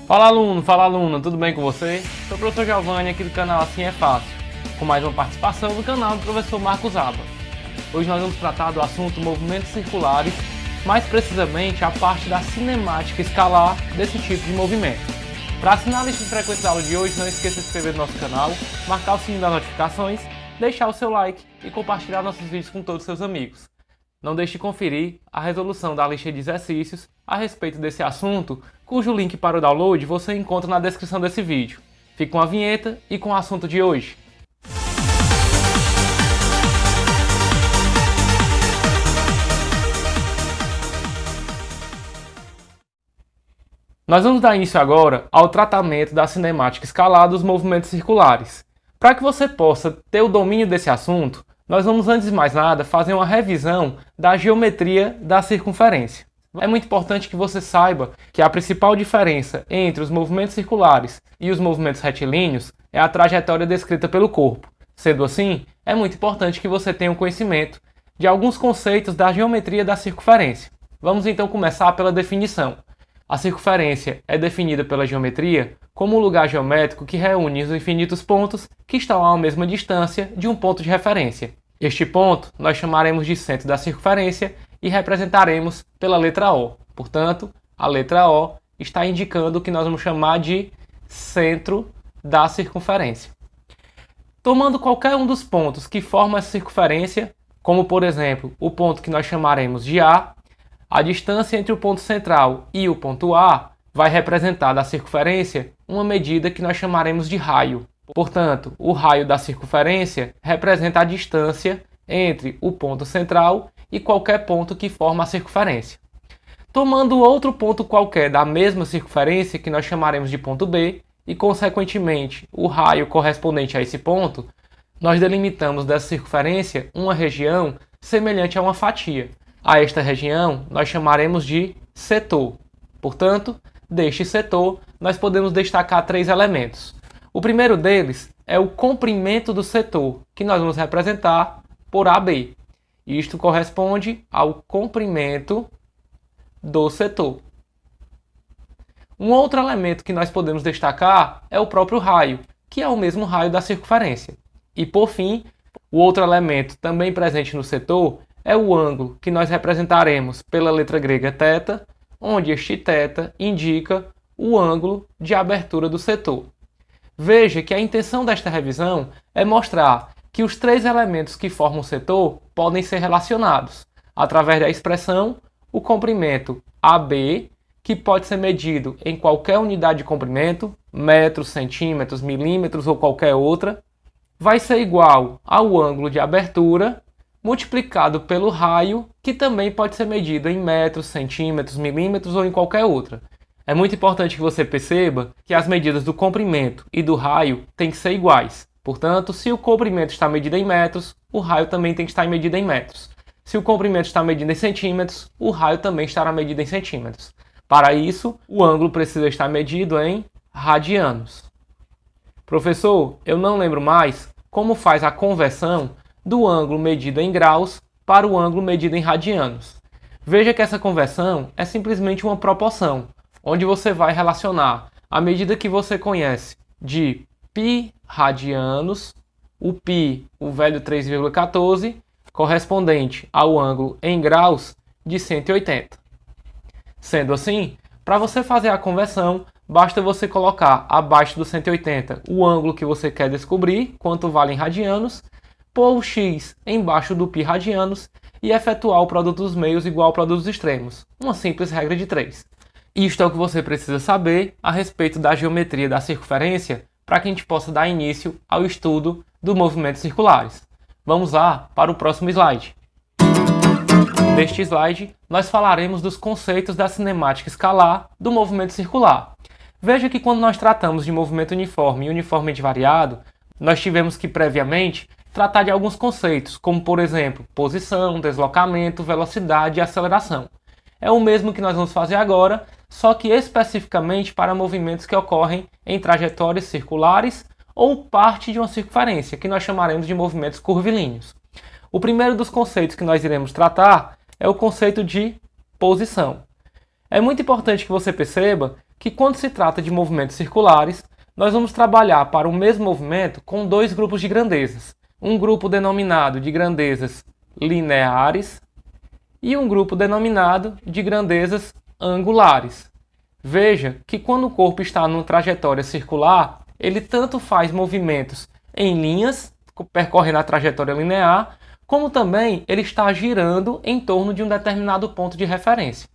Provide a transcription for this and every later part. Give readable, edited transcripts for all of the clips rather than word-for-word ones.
Fala aluno, fala aluna, tudo bem com você? Sou o professor Giovanni aqui do canal Assim é Fácil, com mais uma participação do canal do professor Marcos Aba. Hoje nós vamos tratar do assunto movimentos circulares, mais precisamente a parte da cinemática escalar desse tipo de movimento. Para assinar a lista de frequência da aula de hoje, não esqueça de se inscrever no nosso canal, marcar o sininho das notificações, deixar o seu like e compartilhar nossos vídeos com todos os seus amigos. Não deixe de conferir a resolução da lista de exercícios a respeito desse assunto, cujo link para o download você encontra na descrição desse vídeo. Fique com a vinheta e com o assunto de hoje. Nós vamos dar início agora ao tratamento da cinemática escalar dos movimentos circulares. Para que você possa ter o domínio desse assunto, nós vamos antes de mais nada fazer uma revisão da geometria da circunferência. É muito importante que você saiba que a principal diferença entre os movimentos circulares e os movimentos retilíneos é a trajetória descrita pelo corpo. Sendo assim, é muito importante que você tenha um conhecimento de alguns conceitos da geometria da circunferência. Vamos então começar pela definição. A circunferência é definida pela geometria como um lugar geométrico que reúne os infinitos pontos que estão à mesma distância de um ponto de referência. Este ponto nós chamaremos de centro da circunferência e representaremos pela letra O. Portanto, a letra O está indicando o que nós vamos chamar de centro da circunferência. Tomando qualquer um dos pontos que formam essa circunferência, como por exemplo o ponto que nós chamaremos de a distância entre o ponto central e o ponto A vai representar da circunferência uma medida que nós chamaremos de raio. Portanto, o raio da circunferência representa a distância entre o ponto central e qualquer ponto que forma a circunferência. Tomando outro ponto qualquer da mesma circunferência, que nós chamaremos de ponto B, e consequentemente o raio correspondente a esse ponto, nós delimitamos dessa circunferência uma região semelhante a uma fatia. A esta região nós chamaremos de setor. Portanto, deste setor nós podemos destacar três elementos. O primeiro deles é o comprimento do setor, que nós vamos representar por AB. Isto corresponde ao comprimento do setor. Um outro elemento que nós podemos destacar é o próprio raio, que é o mesmo raio da circunferência. E por fim, o outro elemento também presente no setor é o ângulo, que nós representaremos pela letra grega θ, onde este θ indica o ângulo de abertura do setor. Veja que a intenção desta revisão é mostrar que os três elementos que formam o setor podem ser relacionados através da expressão o comprimento AB, que pode ser medido em qualquer unidade de comprimento, metros, centímetros, milímetros ou qualquer outra, vai ser igual ao ângulo de abertura multiplicado pelo raio, que também pode ser medido em metros, centímetros, milímetros ou em qualquer outra. É muito importante que você perceba que as medidas do comprimento e do raio têm que ser iguais. Portanto, se o comprimento está medido em metros, o raio também tem que estar medido em metros. Se o comprimento está medido em centímetros, o raio também estará medido em centímetros. Para isso, o ângulo precisa estar medido em radianos. Professor, eu não lembro mais como faz a conversão do ângulo medido em graus para o ângulo medido em radianos. Veja que essa conversão é simplesmente uma proporção, onde você vai relacionar a medida que você conhece de π radianos, o π, o velho 3,14, correspondente ao ângulo em graus de 180. Sendo assim, para você fazer a conversão, basta você colocar abaixo do 180 o ângulo que você quer descobrir, quanto vale em radianos, pôr o x embaixo do π radianos e efetuar o produto dos meios igual ao produto dos extremos. Uma simples regra de 3. Isto é o que você precisa saber a respeito da geometria da circunferência para que a gente possa dar início ao estudo dos movimentos circulares. Vamos lá para o próximo slide. Neste slide, nós falaremos dos conceitos da cinemática escalar do movimento circular. Veja que quando nós tratamos de movimento uniforme e uniformemente variado, nós tivemos que previamente tratar de alguns conceitos, como por exemplo, posição, deslocamento, velocidade e aceleração. É o mesmo que nós vamos fazer agora, só que especificamente para movimentos que ocorrem em trajetórias circulares ou parte de uma circunferência, que nós chamaremos de movimentos curvilíneos. O primeiro dos conceitos que nós iremos tratar é o conceito de posição. É muito importante que você perceba que quando se trata de movimentos circulares, nós vamos trabalhar para o mesmo movimento com dois grupos de grandezas. Um grupo denominado de grandezas lineares e um grupo denominado de grandezas angulares. Veja que quando o corpo está numa trajetória circular, ele tanto faz movimentos em linhas, percorrendo a trajetória linear, como também ele está girando em torno de um determinado ponto de referência.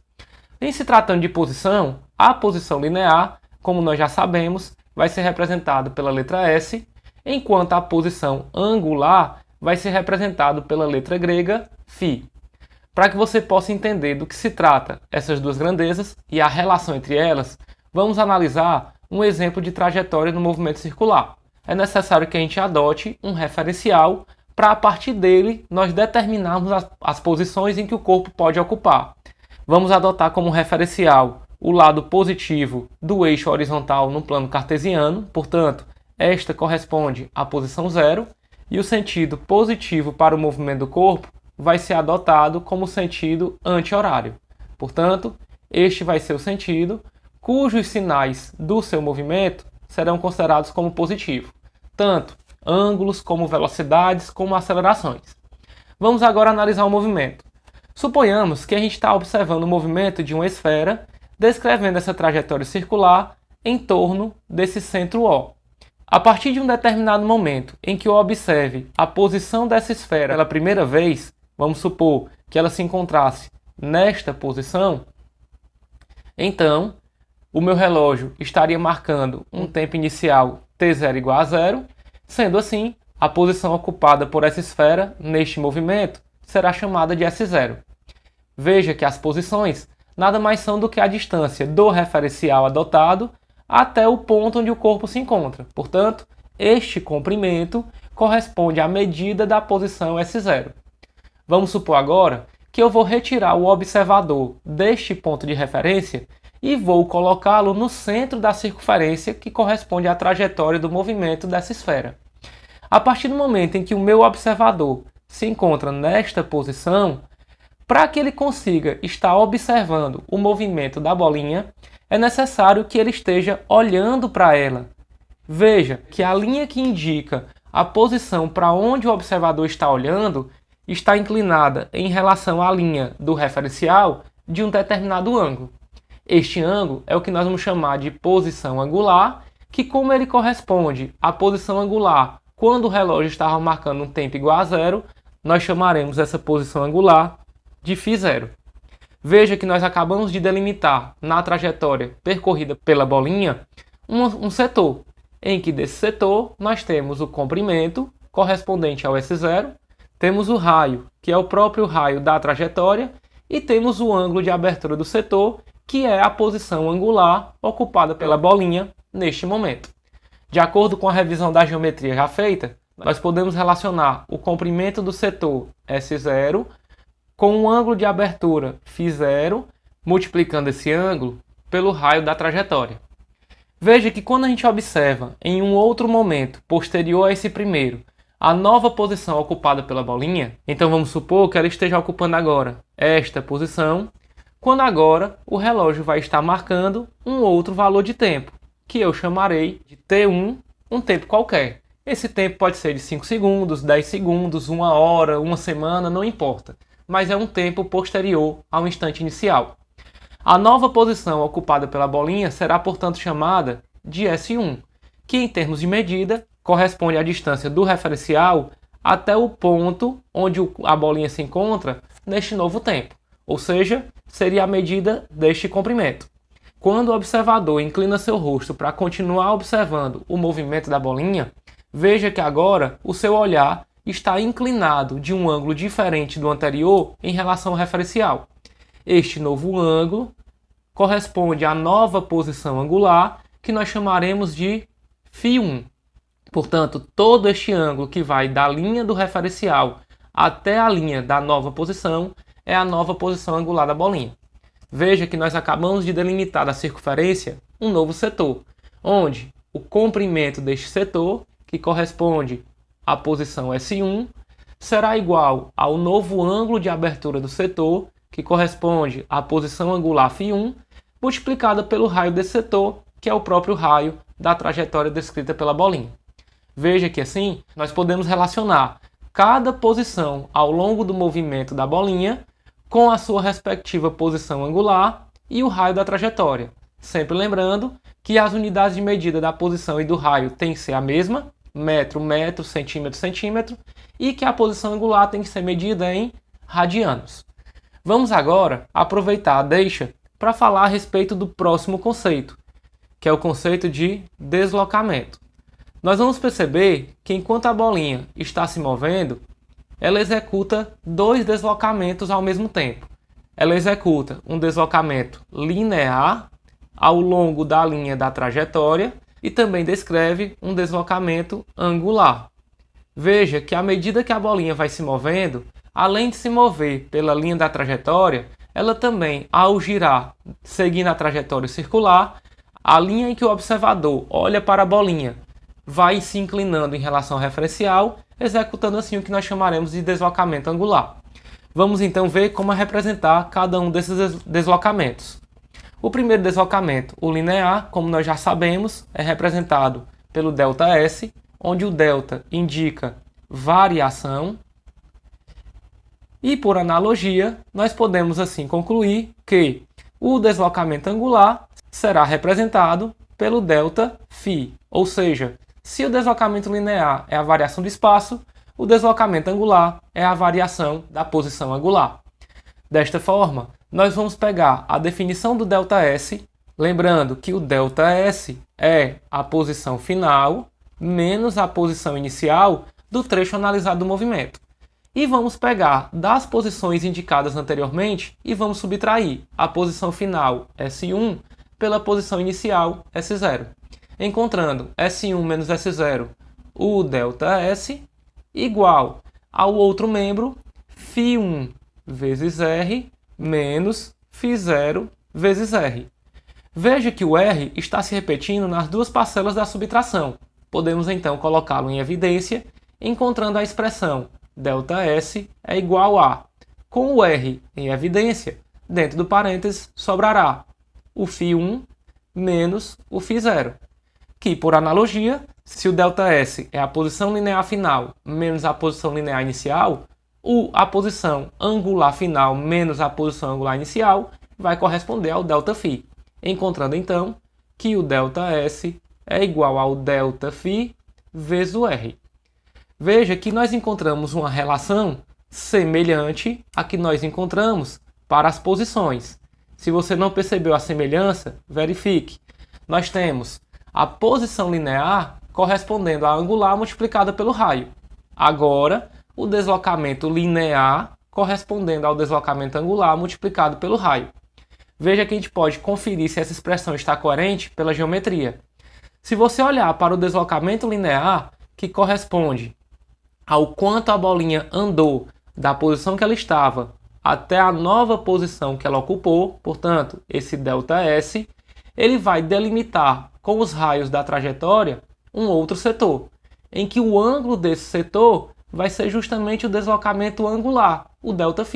Em se tratando de posição, a posição linear, como nós já sabemos, vai ser representada pela letra S, enquanto a posição angular vai ser representada pela letra grega φ. Para que você possa entender do que se trata essas duas grandezas e a relação entre elas, vamos analisar um exemplo de trajetória no movimento circular. É necessário que a gente adote um referencial para, a partir dele, nós determinarmos as posições em que o corpo pode ocupar. Vamos adotar como referencial o lado positivo do eixo horizontal no plano cartesiano, portanto, esta corresponde à posição 0, e o sentido positivo para o movimento do corpo vai ser adotado como sentido anti-horário. Portanto, este vai ser o sentido cujos sinais do seu movimento serão considerados como positivo, tanto ângulos como velocidades como acelerações. Vamos agora analisar o movimento. Suponhamos que a gente está observando o movimento de uma esfera, descrevendo essa trajetória circular em torno desse centro O. A partir de um determinado momento em que eu observe a posição dessa esfera pela primeira vez, vamos supor que ela se encontrasse nesta posição, então o meu relógio estaria marcando um tempo inicial t0 igual a 0, sendo assim, a posição ocupada por essa esfera neste movimento será chamada de S0. Veja que as posições nada mais são do que a distância do referencial adotado até o ponto onde o corpo se encontra. Portanto, este comprimento corresponde à medida da posição S0. Vamos supor agora que eu vou retirar o observador deste ponto de referência e vou colocá-lo no centro da circunferência que corresponde à trajetória do movimento dessa esfera. A partir do momento em que o meu observador se encontra nesta posição, para que ele consiga estar observando o movimento da bolinha, é necessário que ele esteja olhando para ela. Veja que a linha que indica a posição para onde o observador está olhando está inclinada em relação à linha do referencial de um determinado ângulo. Este ângulo é o que nós vamos chamar de posição angular, que, como ele corresponde à posição angular quando o relógio estava marcando um tempo igual a 0, nós chamaremos essa posição angular de φ0. Veja que nós acabamos de delimitar na trajetória percorrida pela bolinha um setor, em que desse setor nós temos o comprimento correspondente ao S0, temos o raio, que é o próprio raio da trajetória, e temos o ângulo de abertura do setor, que é a posição angular ocupada pela bolinha neste momento. De acordo com a revisão da geometria já feita, nós podemos relacionar o comprimento do setor S0 com o ângulo de abertura φ0, multiplicando esse ângulo pelo raio da trajetória. Veja que quando a gente observa em um outro momento posterior a esse primeiro, a nova posição ocupada pela bolinha, então vamos supor que ela esteja ocupando agora esta posição, quando agora o relógio vai estar marcando um outro valor de tempo, que eu chamarei de T1, um tempo qualquer. Esse tempo pode ser de 5 segundos, 10 segundos, 1 hora, 1 semana, não importa, mas é um tempo posterior ao instante inicial. A nova posição ocupada pela bolinha será, portanto, chamada de S1, que em termos de medida corresponde à distância do referencial até o ponto onde a bolinha se encontra neste novo tempo, ou seja, seria a medida deste comprimento. Quando o observador inclina seu rosto para continuar observando o movimento da bolinha, veja que agora o seu olhar está inclinado de um ângulo diferente do anterior em relação ao referencial. Este novo ângulo corresponde à nova posição angular, que nós chamaremos de φ1. Portanto, todo este ângulo que vai da linha do referencial até a linha da nova posição é a nova posição angular da bolinha. Veja que nós acabamos de delimitar da circunferência um novo setor, onde o comprimento deste setor, que corresponde à posição S1, será igual ao novo ângulo de abertura do setor, que corresponde à posição angular φ1, multiplicada pelo raio desse setor, que é o próprio raio da trajetória descrita pela bolinha. Veja que assim, nós podemos relacionar cada posição ao longo do movimento da bolinha com a sua respectiva posição angular e o raio da trajetória. Sempre lembrando que as unidades de medida da posição e do raio têm que ser a mesma, metro, metro, centímetro, centímetro, e que a posição angular tem que ser medida em radianos. Vamos agora aproveitar a deixa para falar a respeito do próximo conceito, que é o conceito de deslocamento. Nós vamos perceber que enquanto a bolinha está se movendo, ela executa dois deslocamentos ao mesmo tempo. Ela executa um deslocamento linear ao longo da linha da trajetória e também descreve um deslocamento angular. Veja que à medida que a bolinha vai se movendo, além de se mover pela linha da trajetória, ela também, ao girar seguindo a trajetória circular, a linha em que o observador olha para a bolinha vai se inclinando em relação ao referencial, executando assim o que nós chamaremos de deslocamento angular. Vamos então ver como é representar cada um desses deslocamentos. O primeiro deslocamento, o linear, como nós já sabemos, é representado pelo ΔS, onde o delta indica variação. E por analogia, nós podemos assim concluir que o deslocamento angular será representado pelo ΔΦ, ou seja, se o deslocamento linear é a variação do espaço, o deslocamento angular é a variação da posição angular. Desta forma, nós vamos pegar a definição do ΔS, lembrando que o ΔS é a posição final menos a posição inicial do trecho analisado do movimento. E vamos pegar das posições indicadas anteriormente e vamos subtrair a posição final S1 pela posição inicial S0, encontrando S1 menos S0, o ΔS, igual ao outro membro, φ1 vezes R menos φ0 vezes R. Veja que o R está se repetindo nas duas parcelas da subtração. Podemos então colocá-lo em evidência, encontrando a expressão ΔS é igual a, com o R em evidência, dentro do parênteses sobrará o φ1 menos o φ0, que por analogia, se o ΔS é a posição linear final menos a posição linear inicial, a posição angular final menos a posição angular inicial vai corresponder ao ΔΦ, encontrando então que o ΔS é igual ao ΔΦ vezes o R. Veja que nós encontramos uma relação semelhante à que nós encontramos para as posições. Se você não percebeu a semelhança, verifique. Nós temos a posição linear correspondendo à angular multiplicada pelo raio. Agora, o deslocamento linear correspondendo ao deslocamento angular multiplicado pelo raio. Veja que a gente pode conferir se essa expressão está coerente pela geometria. Se você olhar para o deslocamento linear, que corresponde ao quanto a bolinha andou da posição que ela estava até a nova posição que ela ocupou, portanto, esse ΔS, ele vai delimitar com os raios da trajetória um outro setor, em que o ângulo desse setor vai ser justamente o deslocamento angular, o ΔΦ.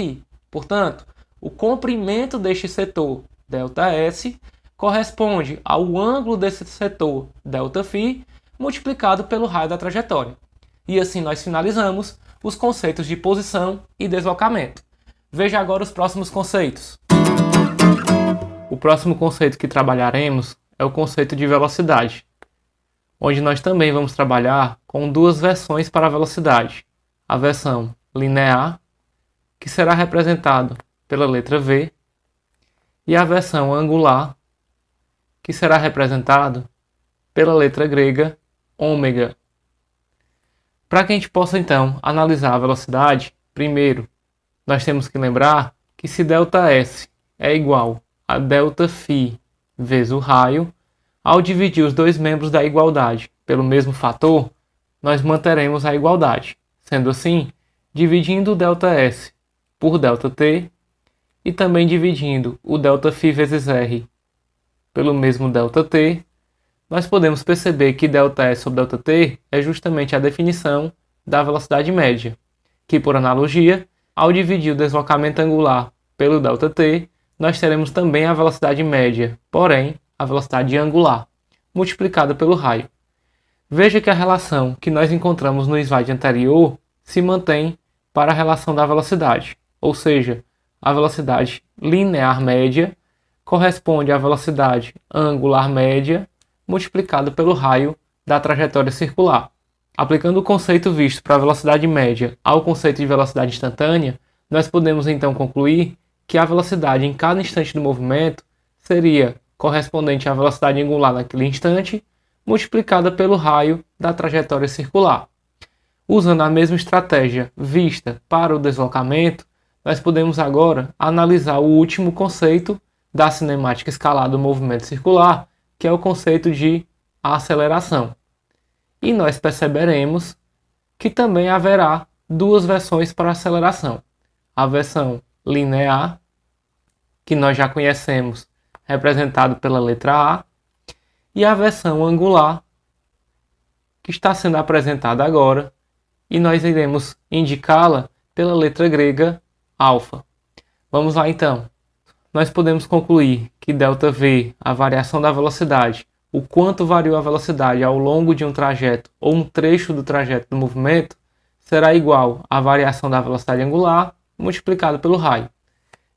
Portanto, o comprimento deste setor, ΔS, corresponde ao ângulo desse setor, ΔΦ, multiplicado pelo raio da trajetória. E assim nós finalizamos os conceitos de posição e deslocamento. Veja agora os próximos conceitos. O próximo conceito que trabalharemos é o conceito de velocidade, onde nós também vamos trabalhar com duas versões para a velocidade. A versão linear, que será representado pela letra V, e a versão angular, que será representado pela letra grega ômega. Para que a gente possa então analisar a velocidade, primeiro nós temos que lembrar que se ΔS é igual a ΔΦ vezes o raio, ao dividir os dois membros da igualdade pelo mesmo fator, nós manteremos a igualdade. Sendo assim, dividindo o ΔS por ΔT e também dividindo o ΔΦ vezes R pelo mesmo ΔT, nós podemos perceber que ΔS sobre ΔT é justamente a definição da velocidade média, que por analogia, ao dividir o deslocamento angular pelo ΔT, nós teremos também a velocidade média, porém a velocidade angular, multiplicada pelo raio. Veja que a relação que nós encontramos no slide anterior se mantém para a relação da velocidade, ou seja, a velocidade linear média corresponde à velocidade angular média multiplicado pelo raio da trajetória circular. Aplicando o conceito visto para a velocidade média ao conceito de velocidade instantânea, nós podemos então concluir que a velocidade em cada instante do movimento seria correspondente à velocidade angular naquele instante, multiplicada pelo raio da trajetória circular. Usando a mesma estratégia vista para o deslocamento, nós podemos agora analisar o último conceito da cinemática escalar do movimento circular, que é o conceito de aceleração. E nós perceberemos que também haverá duas versões para a aceleração. A versão linear, que nós já conhecemos, representado pela letra A, e a versão angular, que está sendo apresentada agora, e nós iremos indicá-la pela letra grega alfa. Vamos lá então. Nós podemos concluir que ΔV, a variação da velocidade, o quanto variou a velocidade ao longo de um trajeto ou um trecho do trajeto do movimento, será igual à variação da velocidade angular multiplicado pelo raio.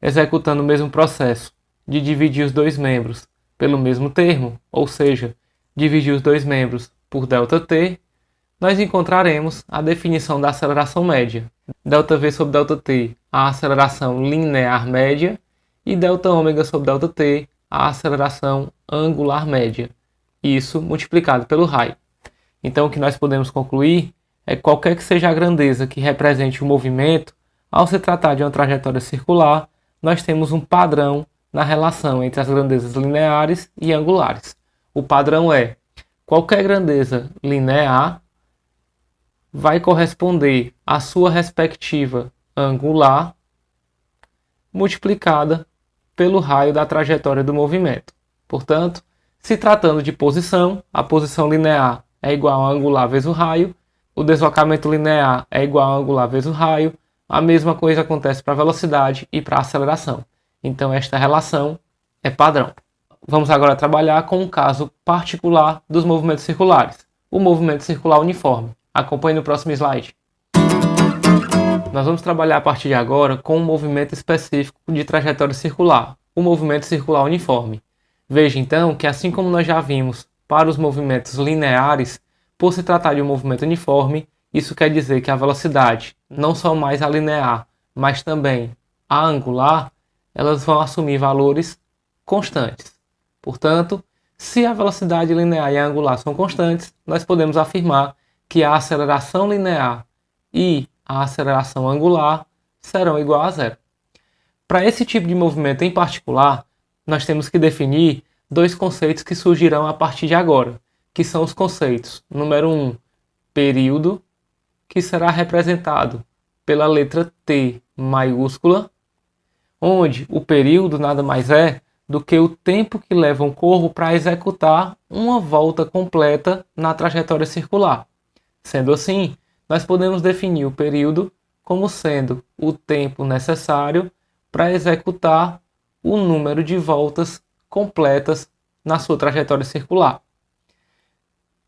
Executando o mesmo processo de dividir os dois membros pelo mesmo termo, ou seja, dividir os dois membros por ΔT, nós encontraremos a definição da aceleração média. ΔV sobre ΔT, a aceleração linear média, e Δω sobre ΔT, a aceleração angular média. Isso multiplicado pelo raio. Então o que nós podemos concluir é que qualquer que seja a grandeza que represente o movimento, ao se tratar de uma trajetória circular, nós temos um padrão na relação entre as grandezas lineares e angulares. O padrão é: qualquer grandeza linear vai corresponder à sua respectiva angular multiplicada pelo raio da trajetória do movimento. Portanto, se tratando de posição, a posição linear é igual a angular vezes o raio, o deslocamento linear é igual a angular vezes o raio, a mesma coisa acontece para a velocidade e para a aceleração. Então esta relação é padrão. Vamos agora trabalhar com um caso particular dos movimentos circulares, o movimento circular uniforme. Acompanhe no próximo slide. Nós vamos trabalhar a partir de agora com um movimento específico de trajetória circular, o movimento circular uniforme. Veja então que, assim como nós já vimos para os movimentos lineares, por se tratar de um movimento uniforme, isso quer dizer que a velocidade, não só mais a linear, mas também a angular, elas vão assumir valores constantes. Portanto, se a velocidade linear e a angular são constantes, nós podemos afirmar que a aceleração linear e a aceleração angular serão igual a zero. Para esse tipo de movimento em particular, nós temos que definir dois conceitos que surgirão a partir de agora, que são os conceitos, número 1, período, que será representado pela letra T maiúscula, onde o período nada mais é do que o tempo que leva um corpo para executar uma volta completa na trajetória circular. Sendo assim, nós podemos definir o período como sendo o tempo necessário para executar o número de voltas completas na sua trajetória circular.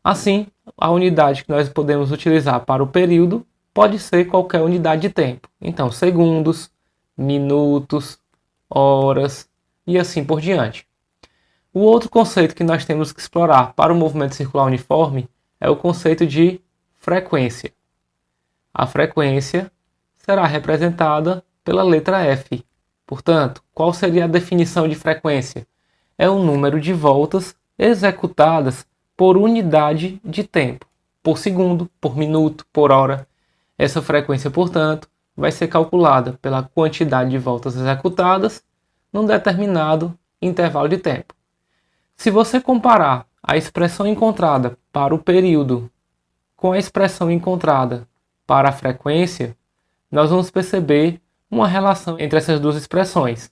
Assim, a unidade que nós podemos utilizar para o período pode ser qualquer unidade de tempo. Então, segundos, minutos, horas e assim por diante. O outro conceito que nós temos que explorar para o movimento circular uniforme é o conceito de frequência. A frequência será representada pela letra F. Portanto, qual seria a definição de frequência? É o número de voltas executadas por unidade de tempo, por segundo, por minuto, por hora. Essa frequência, portanto, vai ser calculada pela quantidade de voltas executadas num determinado intervalo de tempo. Se você comparar a expressão encontrada para o período com a expressão encontrada para a frequência, nós vamos perceber uma relação entre essas duas expressões.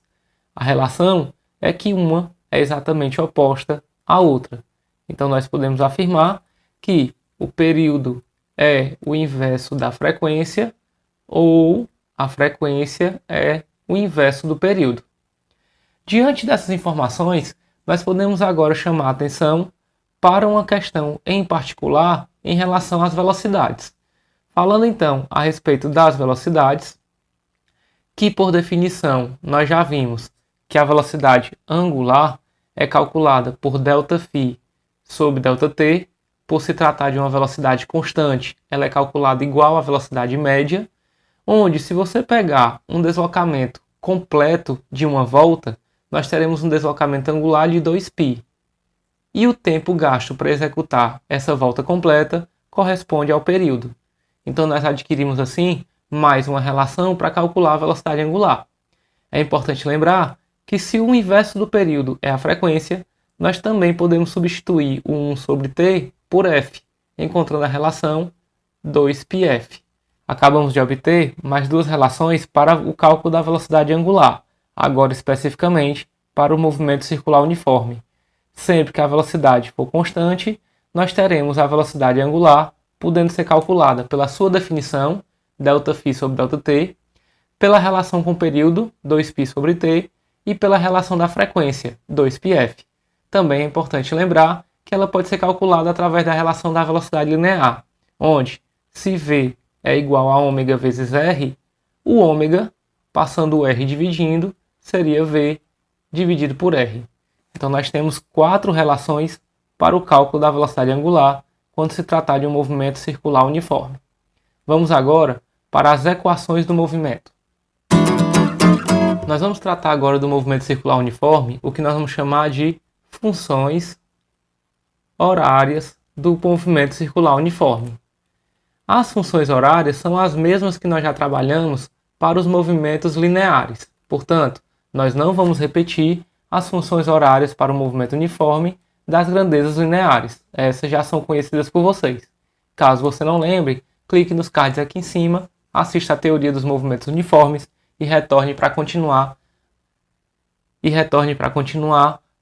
A relação é que uma é exatamente oposta à outra. Então nós podemos afirmar que o período é o inverso da frequência ou a frequência é o inverso do período. Diante dessas informações, nós podemos agora chamar a atenção para uma questão em particular em relação às velocidades. Falando então a respeito das velocidades, que por definição nós já vimos que a velocidade angular é calculada por ΔΦ sobre ΔT, por se tratar de uma velocidade constante, ela é calculada igual à velocidade média, onde se você pegar um deslocamento completo de uma volta, nós teremos um deslocamento angular de 2π. E o tempo gasto para executar essa volta completa corresponde ao período. Então nós adquirimos assim mais uma relação para calcular a velocidade angular. É importante lembrar que se o inverso do período é a frequência, nós também podemos substituir o 1 sobre t por f, encontrando a relação 2πf. Acabamos de obter mais duas relações para o cálculo da velocidade angular, agora especificamente para o movimento circular uniforme. Sempre que a velocidade for constante, nós teremos a velocidade angular podendo ser calculada pela sua definição, ΔΦ sobre ΔT, pela relação com o período, 2π sobre t, e pela relação da frequência, 2πf. Também é importante lembrar que ela pode ser calculada através da relação da velocidade linear, onde, se v é igual a ômega vezes r, o ômega, passando o r dividindo, seria v dividido por r. Então nós temos 4 relações para o cálculo da velocidade angular quando se tratar de um movimento circular uniforme. Vamos agora para as equações do movimento. Nós vamos tratar agora do movimento circular uniforme, o que nós vamos chamar de funções horárias do movimento circular uniforme. As funções horárias são as mesmas que nós já trabalhamos para os movimentos lineares. Portanto, nós não vamos repetir as funções horárias para o movimento uniforme das grandezas lineares. Essas já são conhecidas por vocês. Caso você não lembre, clique nos cards aqui em cima, assista a teoria dos movimentos uniformes e retorne para continuar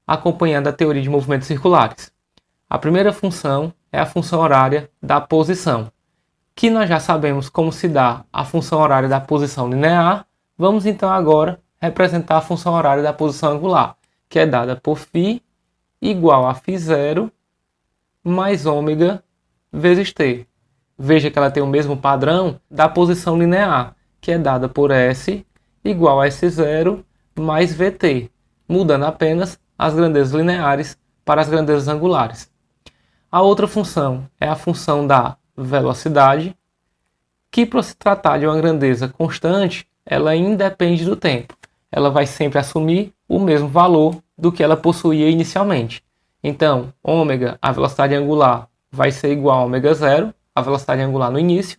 acompanhando a teoria de movimentos circulares. A primeira função é a função horária da posição, que nós já sabemos como se dá a função horária da posição linear. Vamos então agora representar a função horária da posição angular, que é dada por φ igual a φ0 mais ômega vezes t. Veja que ela tem o mesmo padrão da posição linear, que é dada por S igual a S0 mais VT, mudando apenas as grandezas lineares para as grandezas angulares. A outra função é a função da velocidade, que por se tratar de uma grandeza constante, ela independe do tempo. Ela vai sempre assumir o mesmo valor do que ela possuía inicialmente. Então, ômega, a velocidade angular, vai ser igual a ômega 0, a velocidade angular no início,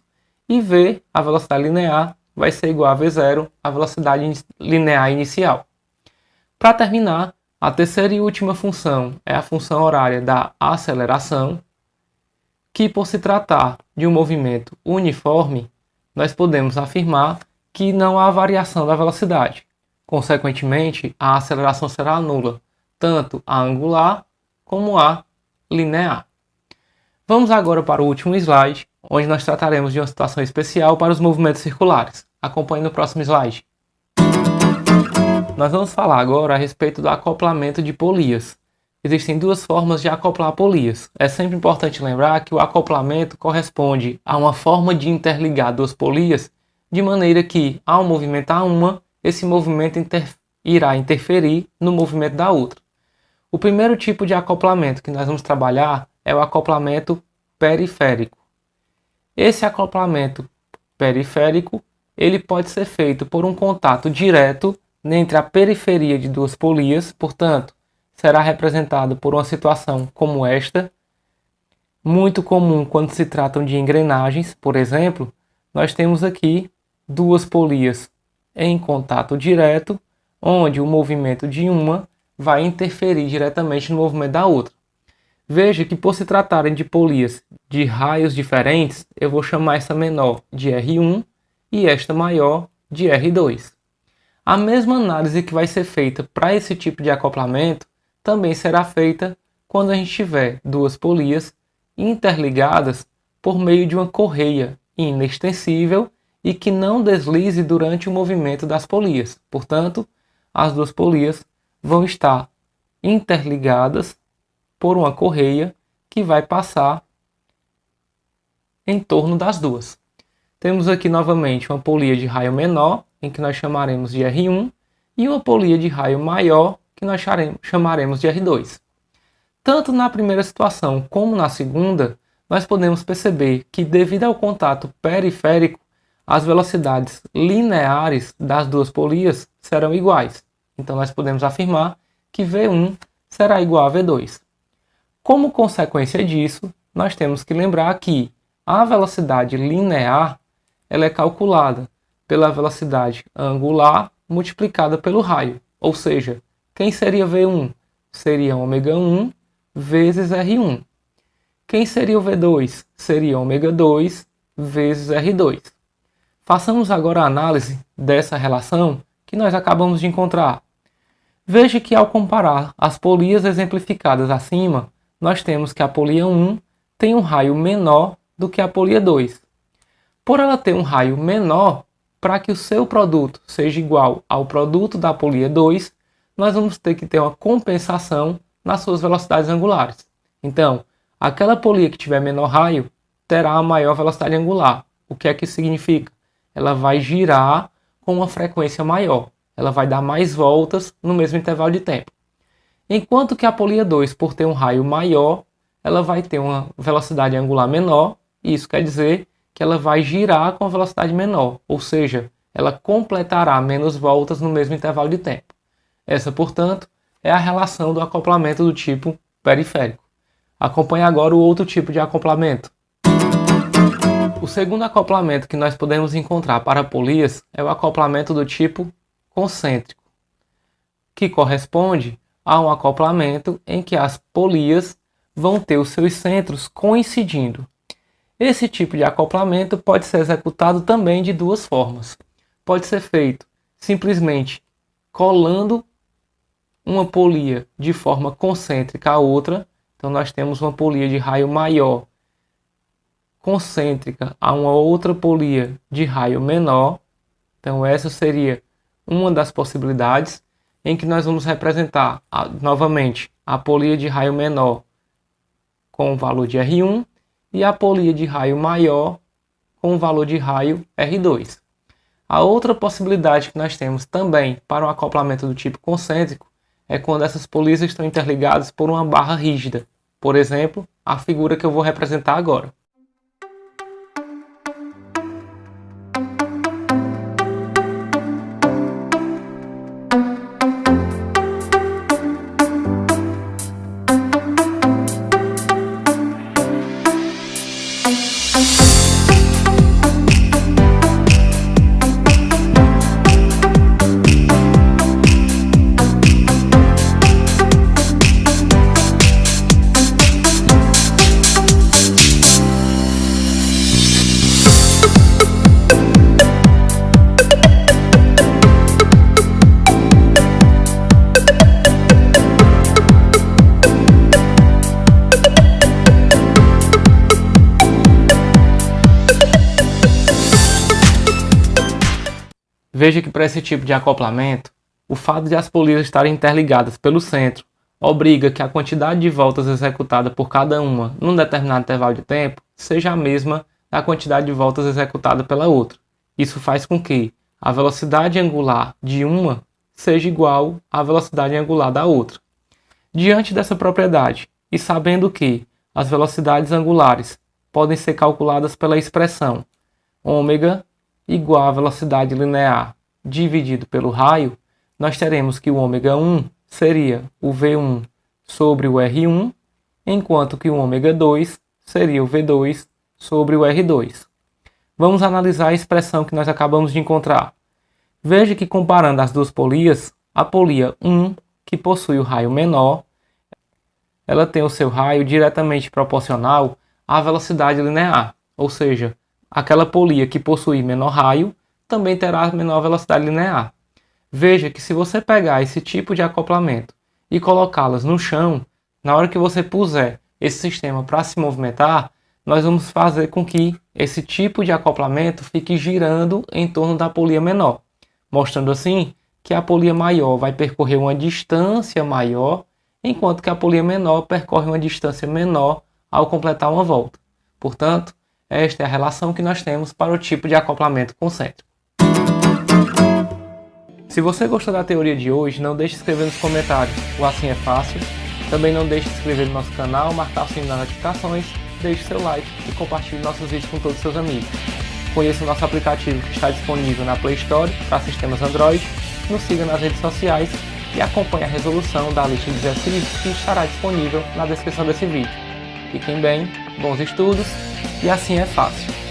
e v, a velocidade linear, vai ser igual a v0, a velocidade linear inicial. Para terminar, a terceira e última função é a função horária da aceleração, que por se tratar de um movimento uniforme, nós podemos afirmar que não há variação da velocidade. Consequentemente, a aceleração será nula, tanto a angular como a linear. Vamos agora para o último slide, onde nós trataremos de uma situação especial para os movimentos circulares. Acompanhe no próximo slide. Nós vamos falar agora a respeito do acoplamento de polias. Existem duas formas de acoplar polias. É sempre importante lembrar que o acoplamento corresponde a uma forma de interligar duas polias, de maneira que, ao movimentar uma, esse movimento irá interferir no movimento da outra. O primeiro tipo de acoplamento que nós vamos trabalhar é o acoplamento periférico. Esse acoplamento periférico ele pode ser feito por um contato direto entre a periferia de duas polias, portanto, será representado por uma situação como esta, muito comum quando se tratam de engrenagens. Por exemplo, nós temos aqui duas polias em contato direto, onde o movimento de uma vai interferir diretamente no movimento da outra. Veja que por se tratarem de polias de raios diferentes, eu vou chamar essa menor de R1 e esta maior de R2. A mesma análise que vai ser feita para esse tipo de acoplamento também será feita quando a gente tiver duas polias interligadas por meio de uma correia inextensível e que não deslize durante o movimento das polias. Portanto, as duas polias vão estar interligadas por uma correia que vai passar em torno das duas. Temos aqui novamente uma polia de raio menor, em que nós chamaremos de R1, e uma polia de raio maior, que nós chamaremos de R2. Tanto na primeira situação como na segunda, nós podemos perceber que, devido ao contato periférico, as velocidades lineares das duas polias serão iguais. Então nós podemos afirmar que V1 será igual a V2. Como consequência disso, nós temos que lembrar que a velocidade linear ela é calculada pela velocidade angular multiplicada pelo raio. Ou seja, quem seria V1? Seria ω1 vezes R1. Quem seria o V2? Seria ω2 vezes R2. Façamos agora a análise dessa relação que nós acabamos de encontrar. Veja que, ao comparar as polias exemplificadas acima, nós temos que a polia 1 tem um raio menor do que a polia 2. Por ela ter um raio menor, para que o seu produto seja igual ao produto da polia 2, nós vamos ter que ter uma compensação nas suas velocidades angulares. Então, aquela polia que tiver menor raio terá a maior velocidade angular. O que é que isso significa? Ela vai girar com uma frequência maior. Ela vai dar mais voltas no mesmo intervalo de tempo. Enquanto que a polia 2, por ter um raio maior, ela vai ter uma velocidade angular menor, e isso quer dizer que ela vai girar com a velocidade menor, ou seja, ela completará menos voltas no mesmo intervalo de tempo. Essa, portanto, é a relação do acoplamento do tipo periférico. Acompanhe agora o outro tipo de acoplamento. O segundo acoplamento que nós podemos encontrar para polias é o acoplamento do tipo concêntrico, que corresponde a um acoplamento em que as polias vão ter os seus centros coincidindo. Esse tipo de acoplamento pode ser executado também de duas formas. Pode ser feito simplesmente colando uma polia de forma concêntrica à outra. Então nós temos uma polia de raio maior concêntrica a uma outra polia de raio menor. Então essa seria uma das possibilidades em que nós vamos representar novamente a polia de raio menor com o valor de R1 e a polia de raio maior com o valor de raio R2. A outra possibilidade que nós temos também para um acoplamento do tipo concêntrico é quando essas polias estão interligadas por uma barra rígida. Por exemplo, a figura que eu vou representar agora. Veja que, para esse tipo de acoplamento, o fato de as polias estarem interligadas pelo centro obriga que a quantidade de voltas executada por cada uma num determinado intervalo de tempo seja a mesma da quantidade de voltas executada pela outra. Isso faz com que a velocidade angular de uma seja igual à velocidade angular da outra. Diante dessa propriedade, e sabendo que as velocidades angulares podem ser calculadas pela expressão ômega igual à velocidade linear dividido pelo raio, nós teremos que o ω1 seria o V1 sobre o R1, enquanto que o ω2 seria o V2 sobre o R2. Vamos analisar a expressão que nós acabamos de encontrar. Veja que, comparando as duas polias, a polia 1, que possui o raio menor, ela tem o seu raio diretamente proporcional à velocidade linear, ou seja, aquela polia que possui menor raio também terá menor velocidade linear. Veja que, se você pegar esse tipo de acoplamento e colocá-las no chão, na hora que você puser esse sistema para se movimentar, nós vamos fazer com que esse tipo de acoplamento fique girando em torno da polia menor, mostrando assim que a polia maior vai percorrer uma distância maior, enquanto que a polia menor percorre uma distância menor ao completar uma volta. Portanto, esta é a relação que nós temos para o tipo de acoplamento concêntrico. Se você gostou da teoria de hoje, não deixe de escrever nos comentários, o Assim é Fácil. Também não deixe de se inscrever no nosso canal, marcar o sininho das notificações, deixe seu like e compartilhe nossos vídeos com todos os seus amigos. Conheça o nosso aplicativo que está disponível na Play Store para sistemas Android, nos siga nas redes sociais e acompanhe a resolução da lista de exercícios que estará disponível na descrição desse vídeo. Fiquem bem, bons estudos e assim é fácil!